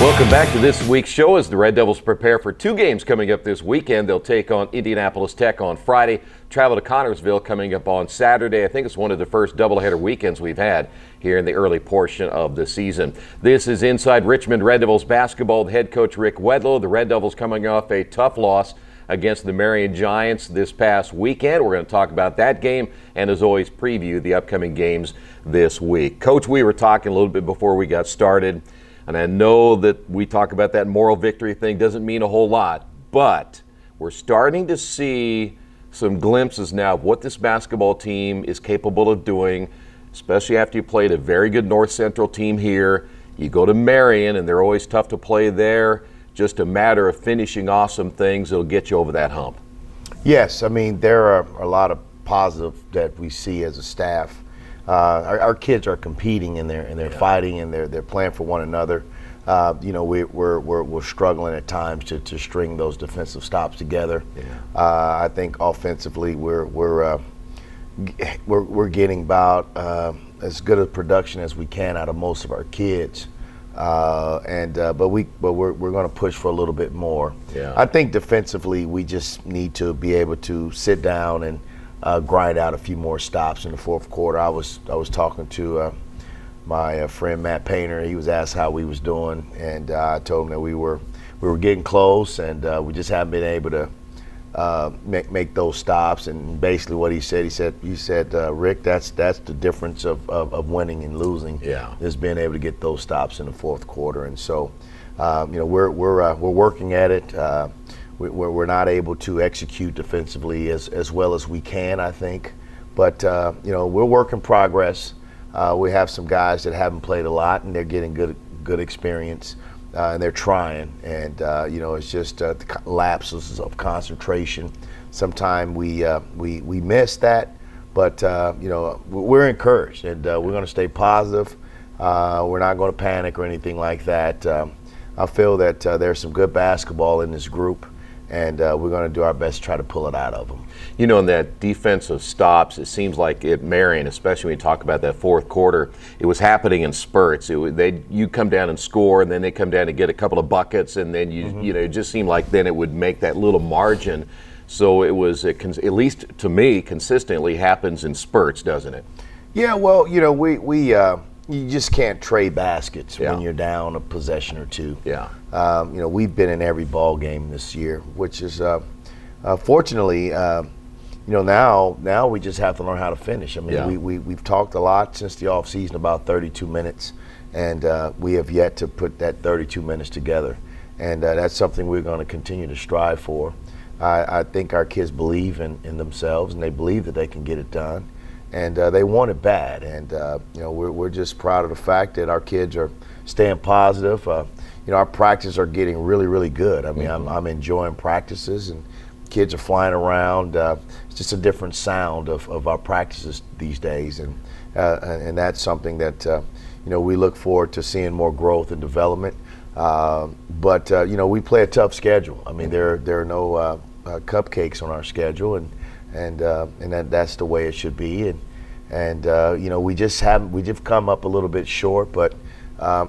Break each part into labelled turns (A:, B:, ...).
A: Welcome back to this week's show as the Red Devils prepare for two games coming up this weekend. They'll take on Indianapolis Tech on Friday, travel to Connersville coming up on Saturday. I think it's one of the first doubleheader weekends we've had here in the early portion of the season. This is Inside Richmond Red Devils basketball. The head coach Rick Wedlow. The Red Devils coming off a tough loss against the MARION Giants this past weekend. We're going to talk about that game and, as always, preview the upcoming games this week. Coach, we were talking a little bit before we got started. And I know that we talk about that moral victory thing doesn't mean a whole lot, but we're starting to see some glimpses now of what this basketball team is capable of doing, especially after you played a very good North Central team here. You go to Marion, and they're always tough to play there. Just a matter of finishing off some things that'll get you over that hump.
B: Yes, I mean, there are a lot of positive that we see as a staff. Our kids are competing and they're fighting and they're playing for one another. We're struggling at times to string those defensive stops together. I think offensively we're getting about as good a production as we can out of most of our kids. But we're going to push for a little bit more.
A: Yeah.
B: I think defensively we just need to be able to sit down and grind out a few more stops in the fourth quarter. I was talking to my friend Matt Painter. He was asked how we was doing, and I told him that we were getting close, and we just haven't been able to make those stops. And basically, what he said, Rick, that's the difference of winning and losing.
A: Yeah,
B: is being able to get those stops in the fourth quarter. And so, we're working at it. We're not able to execute defensively as well as we can, I think. But, we're work in progress. We have some guys that haven't played a lot, and they're getting good experience, and they're trying. And, it's just lapses of concentration. Sometimes we miss that, but, we're encouraged, and we're going to stay positive. We're not going to panic or anything like that. I feel that there's some good basketball in this group, and we're going to do our best to try to pull it out of them.
A: You know, in that defensive stops, it seems like at Marion, especially when you talk about that fourth quarter, it was happening in spurts. You come down and score, and then they come down and get a couple of buckets, and then it just seemed like then it would make that little margin. So it was, at least to me, consistently happens in spurts, doesn't it?
B: Yeah, well, you just can't trade baskets when you're down a possession or two.
A: Yeah.
B: We've been in every ball game this year, which is fortunately, now we just have to learn how to finish. I mean, we've talked a lot since the off season about 32 minutes, and we have yet to put that 32 minutes together, and that's something we're going to continue to strive for. I think our kids believe in themselves, and they believe that they can get it done. And they want it bad, and we're just proud of the fact that our kids are staying positive. Our practices are getting really, really good. I mean, I'm enjoying practices, and kids are flying around. It's just a different sound of our practices these days, and that's something that we look forward to seeing more growth and development. But we play a tough schedule. I mean, there are no cupcakes on our schedule, and that's the way it should be. And we've come up a little bit short, but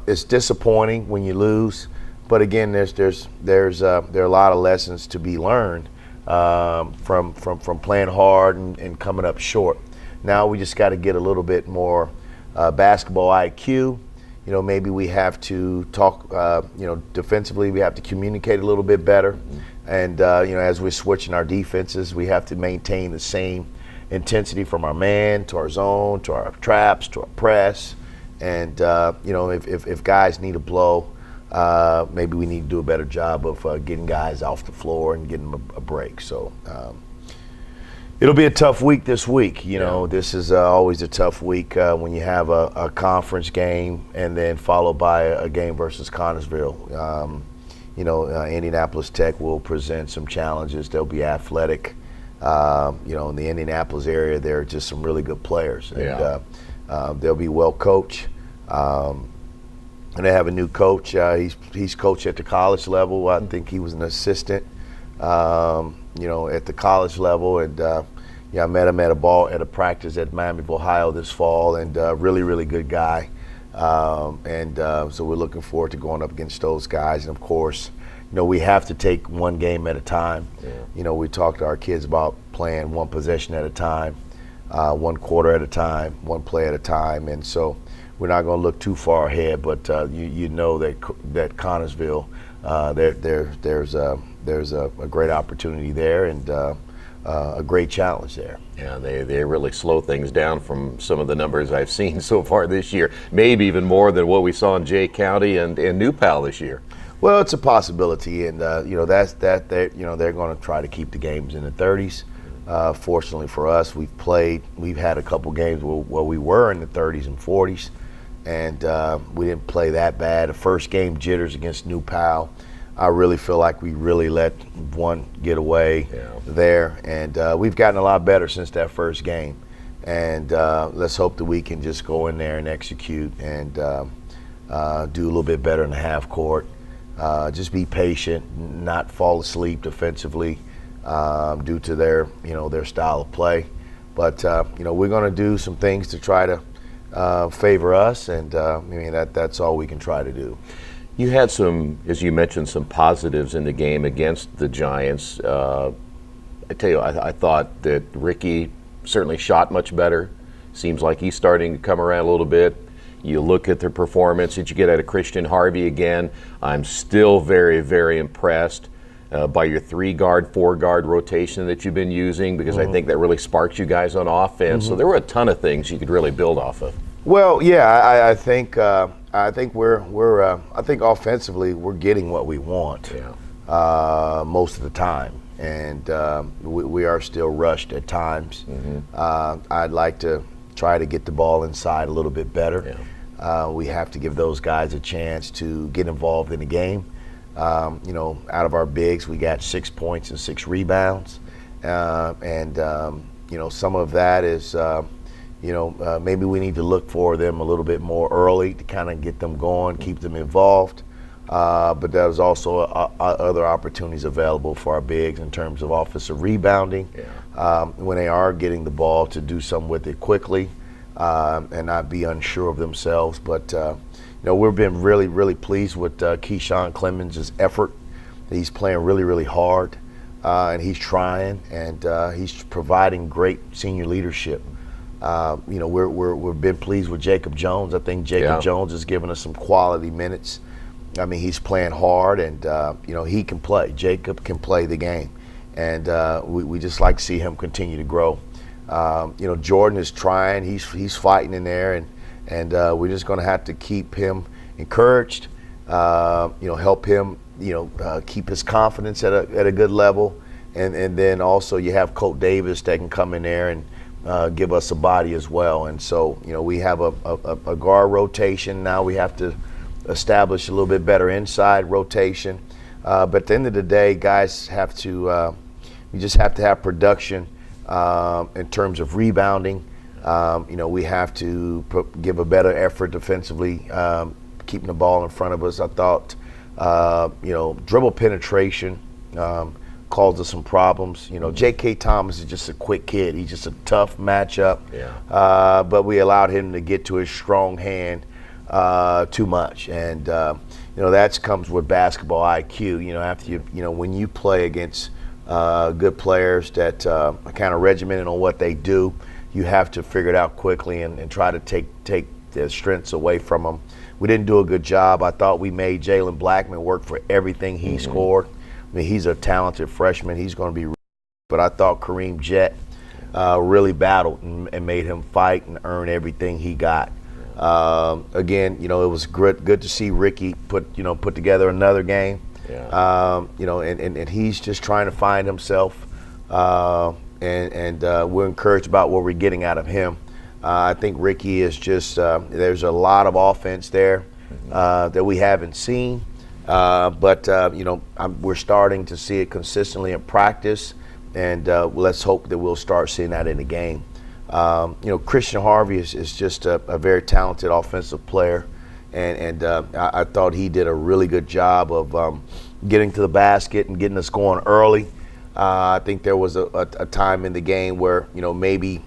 B: it's disappointing when you lose. But again, there are a lot of lessons to be learned from playing hard and coming up short. Now we just got to get a little bit more basketball IQ. Maybe we have to talk. Defensively, we have to communicate a little bit better. And, as we're switching our defenses, we have to maintain the same intensity from our man to our zone to our traps to our press. And, if guys need a blow, maybe we need to do a better job of getting guys off the floor and getting them a break. So it'll be a tough week this week. This is always a tough week when you have a conference game and then followed by a game versus Connersville. Indianapolis Tech will present some challenges. They'll be athletic. In the Indianapolis area, there are just some really good players. And they'll be well coached. And they have a new coach. He's coached at the college level. I think he was an assistant, at the college level. And I met him at a practice at Miami of Ohio this fall, and really, really good guy. So we're looking forward to going up against those guys. And of course, we have to take one game at a time. Yeah. We talk to our kids about playing one possession at a time, one quarter at a time, one play at a time. And so we're not going to look too far ahead, but you know that Connersville, there's a great opportunity there and a great challenge there.
A: Yeah, they really slow things down from some of the numbers I've seen so far this year, maybe even more than what we saw in Jay County and New Pal this year.
B: Well, it's a possibility, and they're going to try to keep the games in the 30s. Fortunately for us, we've had a couple games where we were in the 30s and 40s, and we didn't play that bad. The first game, jitters against New Pal, I really feel like we really let one get away there, and we've gotten a lot better since that first game. And let's hope that we can just go in there and execute and do a little bit better in the half court. Just be patient, not fall asleep defensively due to their style of play. But we're going to do some things to try to favor us, and that's all we can try to do.
A: You had some, as you mentioned, some positives in the game against the Giants. I tell you, I thought that Ricky certainly shot much better. Seems like he's starting to come around a little bit. You look at the performance that you get out of Christian Harvey again. I'm still very, very impressed by your 3-guard, 4-guard rotation that you've been using, because I think that really sparks you guys on offense. So there were a ton of things you could really build off of.
B: Well, yeah, I think offensively we're getting what we want most of the time, and we are still rushed at times. I'd like to try to get the ball inside a little bit better. We have to give those guys a chance to get involved in the game. Out of our bigs, we got 6 points and 6 rebounds, and some of that is. Maybe we need to look for them a little bit more early to kind of get them going, keep them involved. But there's also other opportunities available for our bigs in terms of offensive rebounding. When they are getting the ball, to do something with it quickly and not be unsure of themselves. But, we've been really, really pleased with Keyshawn Clemens' effort. He's playing really, really hard, and he's trying, and he's providing great senior leadership. We've been pleased with Jacob Jones. I think Jacob Jones has given us some quality minutes. I mean, he's playing hard, and he can play. Jacob can play the game, and we just like to see him continue to grow. Jordan is trying. He's fighting in there, and we're just going to have to keep him encouraged. Help him. Keep his confidence at a good level, and then also you have Colt Davis that can come in there and give us a body as well. And so, we have a guard rotation. Now we have to establish a little bit better inside rotation. But at the end of the day, guys have to, you just have to have production in terms of rebounding. We have to give a better effort defensively, keeping the ball in front of us. I thought, dribble penetration caused us some problems. J.K. Thomas is just a quick kid. He's just a tough matchup. But we allowed him to get to his strong hand too much, and that comes with basketball IQ. After when you play against good players that are kind of regimented on what they do, you have to figure it out quickly and try to take their strengths away from them. We didn't do a good job. I thought we made Jalen Blackman work for everything he scored. I mean, he's a talented freshman. He's going to be, but I thought Kareem Jett really battled and made him fight and earn everything he got. Again, it was good to see Ricky put together another game. And he's just trying to find himself, and we're encouraged about what we're getting out of him. I think Ricky is just there's a lot of offense there that we haven't seen. But we're starting to see it consistently in practice, and let's hope that we'll start seeing that in the game. Christian Harvey is just a very talented offensive player, and I thought he did a really good job of getting to the basket and getting us going early. I think there was a time in the game where maybe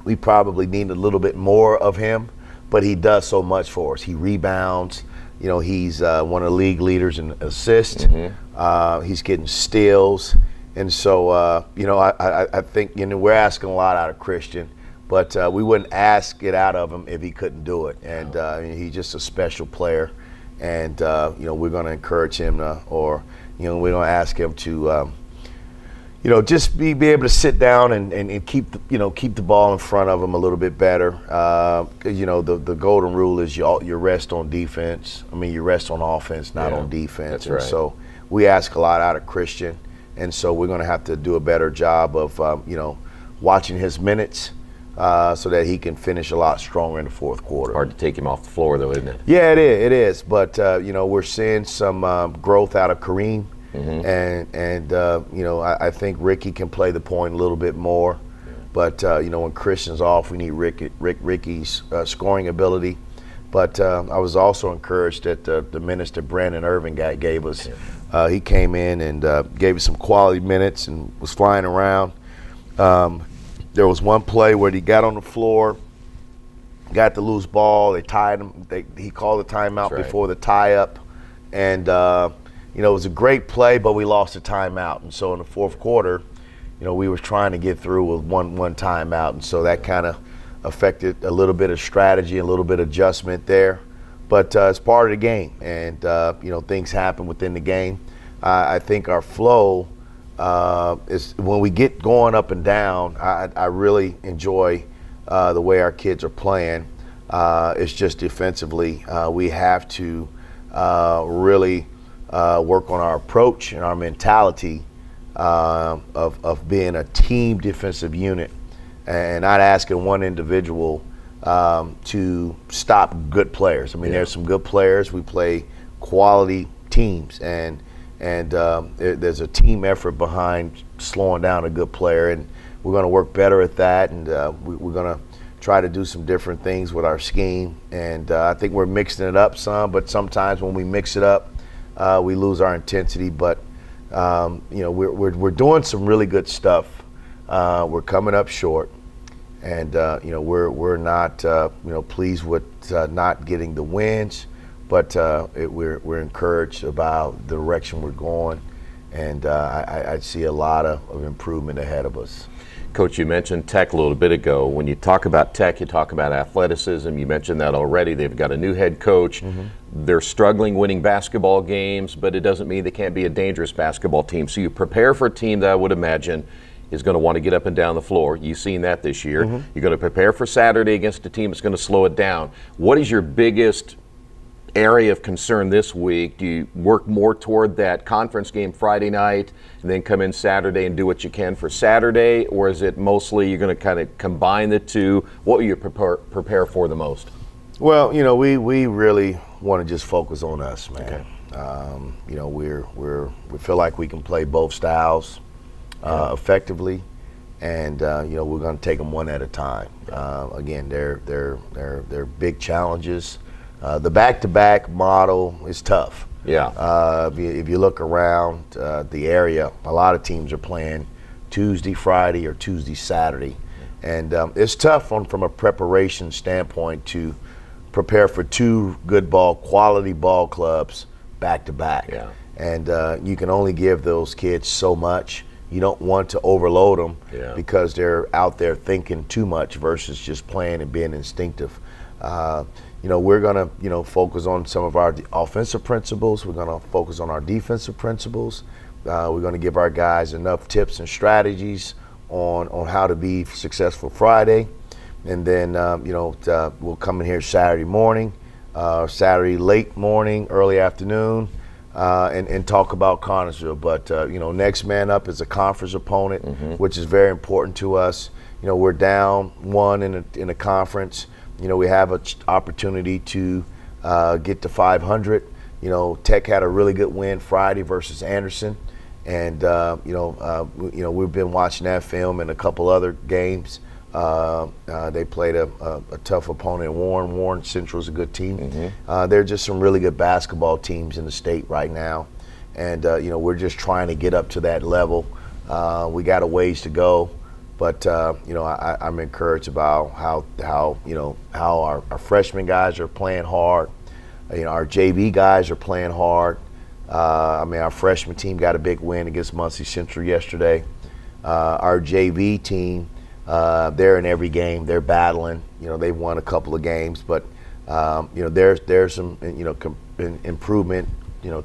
B: we probably needed a little bit more of him, but he does so much for us. He rebounds. He's one of the league leaders in assists. He's getting steals. And so, I think, we're asking a lot out of Christian, but we wouldn't ask it out of him if he couldn't do it. And he's just a special player. And, we're going to encourage him we're going to ask him to, just be able to sit down and keep the ball in front of him a little bit better. The golden rule is you rest on defense. You rest on offense, not on defense.
A: That's right.
B: So we ask a lot out of Christian, and so we're going to have to do a better job of watching his minutes so that he can finish a lot stronger in the fourth quarter.
A: Hard to take him off the floor, though, isn't it?
B: Yeah, it is. But we're seeing some growth out of Kareem. And I think Ricky can play the point a little bit more, but when Christian's off, we need Ricky's scoring ability. But I was also encouraged that the minutes that Brandon Irvin gave us. He came in and gave us some quality minutes and was flying around. There was one play where he got on the floor, got the loose ball. They tied him. He called the timeout before the tie-up, and it was a great play, but we lost a timeout. And so in the fourth quarter, we were trying to get through with one timeout. And so that kind of affected a little bit of strategy, a little bit of adjustment there. But it's part of the game. And, things happen within the game. I think our flow is when we get going up and down, I really enjoy the way our kids are playing. It's just defensively. We have to really work on our approach and our mentality of being a team defensive unit and not asking one individual to stop good players. There's some good players. We play quality teams, and there's a team effort behind slowing down a good player, and we're going to work better at that, and we're going to try to do some different things with our scheme. And I think we're mixing it up some, but sometimes when we mix it up, we lose our intensity, but we're doing some really good stuff. We're coming up short, and we're not pleased with not getting the wins, but we're encouraged about the direction we're going, and I see a lot of improvement ahead of us.
A: Coach, you mentioned Tech a little bit ago. When you talk about Tech, you talk about athleticism. You mentioned that already. They've got a new head coach. They're struggling winning basketball games, but it doesn't mean they can't be a dangerous basketball team. So you prepare for a team that I would imagine is going to want to get up and down the floor. You've seen that this year. You're going to prepare for Saturday against a team that's going to slow it down. What is your biggest area of concern this week? Do you work more toward that conference game Friday night and then come in Saturday and do what you can for Saturday, or is it mostly you're going to kind of combine the two? What will you prepare for the most? Well,
B: we really want to just focus on us, man. Okay. We feel like we can play both styles effectively, and we're going to take them one at a time. Again, they're big challenges. The back-to-back model is tough. If you look around the area, a lot of teams are playing Tuesday, Friday, or Tuesday, Saturday. And it's tough from a preparation standpoint to prepare for two good quality ball clubs back-to-back. And you can only give those kids so much. You don't want to overload them because they're out there thinking too much versus just playing and being instinctive. We're going to, focus on some of our offensive principles. We're going to focus on our defensive principles. We're going to give our guys enough tips and strategies on how to be successful Friday. And then, we'll come in here Saturday morning, Saturday late morning, early afternoon, and talk about Connersville. But, next man up is a conference opponent, which is very important to us. We're down one in a conference. We have an opportunity to get to 500. Tech had a really good win Friday versus Anderson, and we've been watching that film and a couple other games. They played a tough opponent, Warren. Warren Central's a good team. There are just some really good basketball teams in the state right now, and we're just trying to get up to that level. We got a ways to go. But I'm encouraged about how our freshman guys are playing hard. Our JV guys are playing hard. Our freshman team got a big win against Muncie Central yesterday. Our JV team, they're in every game. They're battling. They've won a couple of games, but there's some improvement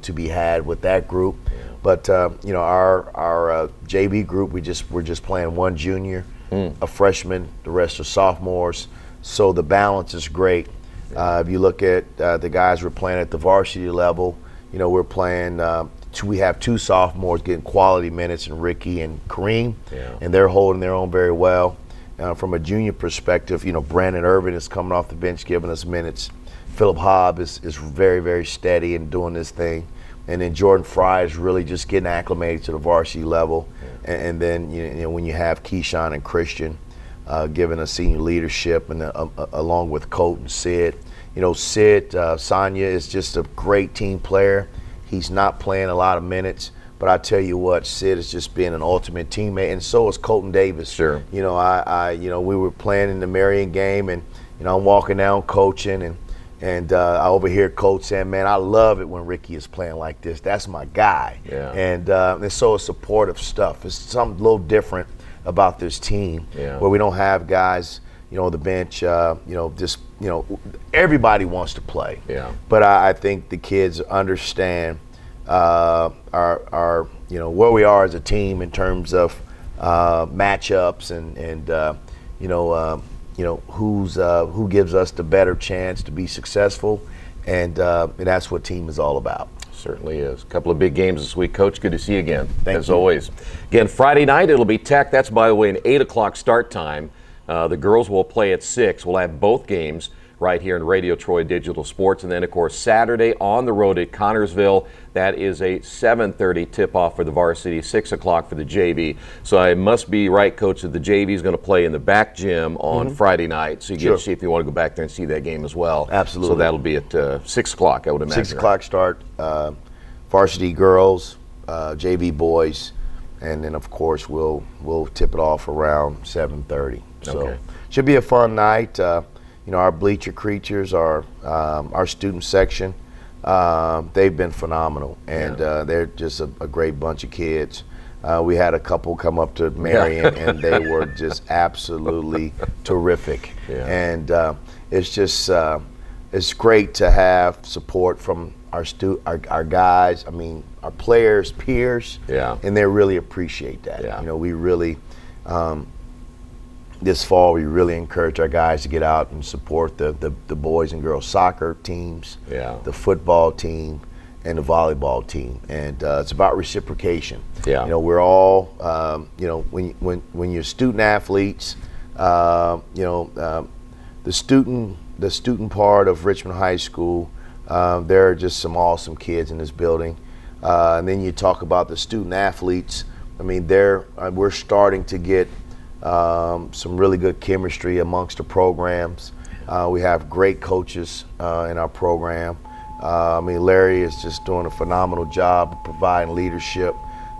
B: to be had with that group.
A: Yeah.
B: But our JV group, we're just playing one junior, a freshman, the rest are sophomores. So the balance is great. If you look at the guys we're playing at the varsity level, we're playing. We have two sophomores getting quality minutes, in Ricky and Kareem, and they're holding their own very well. From a junior perspective, Brandon Irvin is coming off the bench giving us minutes. Philip Hobb is very, very steady and doing this thing. And then Jordan Fry is really just getting acclimated to the varsity level. And then when you have Keyshawn and Christian giving us senior leadership, and along with Colt and Sid. Sid, Sanya is just a great team player. He's not playing a lot of minutes, but I tell you what, Sid is just being an ultimate teammate, and so is Colton Davis.
A: Sure.
B: We were playing in the Marion game, and I'm walking down coaching, and I overhear Coach saying, "Man, I love it when Ricky is playing like this. That's my guy."
A: Yeah.
B: And so it's supportive stuff. It's something a little different about this team, where we don't have guys, on the bench, everybody wants to play.
A: Yeah.
B: But I think the kids understand our where we are as a team in terms of matchups and who gives us the better chance to be successful, and that's what team is all about.
A: Certainly is. A couple of big games this week, Coach. Good to see you again, as
B: you.
A: always. Again, Friday night, it'll be Tech. That's, by the way, an 8 o'clock start time. The girls will play at 6. We'll have both games right here in Radio Troy Digital Sports. And then, of course, Saturday on the road at Connersville. That is a 7:30 tip-off for the varsity, 6 o'clock for the JV. So I must be right, Coach, that the JV is going to play in the back gym on Friday night. So you get to see if you want to go back there and see that game as well.
B: Absolutely.
A: So that'll be at 6 o'clock, I would imagine.
B: 6 o'clock start, varsity girls, JV boys, and then, of course, we'll tip it off around 7:30. So
A: Okay.
B: Should be a fun night. Our bleacher creatures, our student section, they've been phenomenal, and they're just a great bunch of kids. We had a couple come up to Marion, and they were just absolutely terrific.
A: Yeah.
B: And it's just it's great to have support from our guys. Our players, peers, and they really appreciate that.
A: Yeah.
B: We really. This fall, we really encourage our guys to get out and support the boys and girls soccer teams, the football team, and the volleyball team. And it's about reciprocation.
A: Yeah.
B: We're all, when you're student athletes, the student part of Richmond High School, there are just some awesome kids in this building. And then you talk about the student athletes. We're starting to get some really good chemistry amongst the programs. We have great coaches in our program. Larry is just doing a phenomenal job of providing leadership,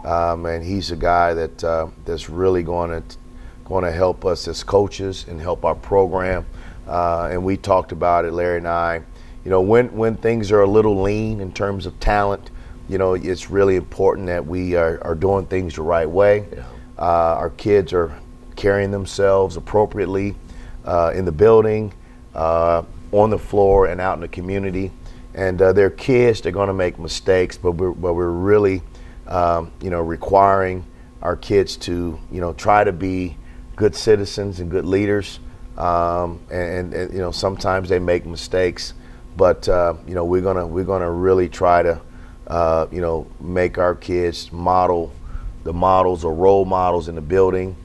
B: and he's a guy that's really going to help us as coaches and help our program. And we talked about it, Larry and I. When things are a little lean in terms of talent, it's really important that we are doing things the right way.
A: Yeah.
B: Our kids are carrying themselves appropriately in the building, on the floor, and out in the community. And they're kids; they're going to make mistakes, but we're really, requiring our kids to, try to be good citizens and good leaders. And sometimes they make mistakes, but we're gonna really try to, make our kids model the models or role models in the building.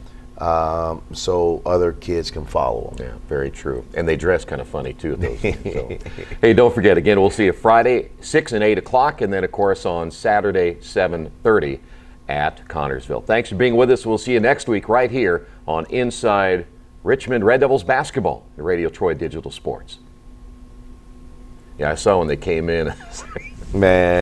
B: So other kids can follow them.
A: Yeah, very true. And they dress kind of funny, too, at those games. So. Hey, don't forget, again, we'll see you Friday, 6 and 8 o'clock, and then, of course, on Saturday, 7:30 at Connersville. Thanks for being with us. We'll see you next week right here on Inside Richmond Red Devils Basketball, the Radio Troy Digital Sports. Yeah, I saw when they came in.
B: Man.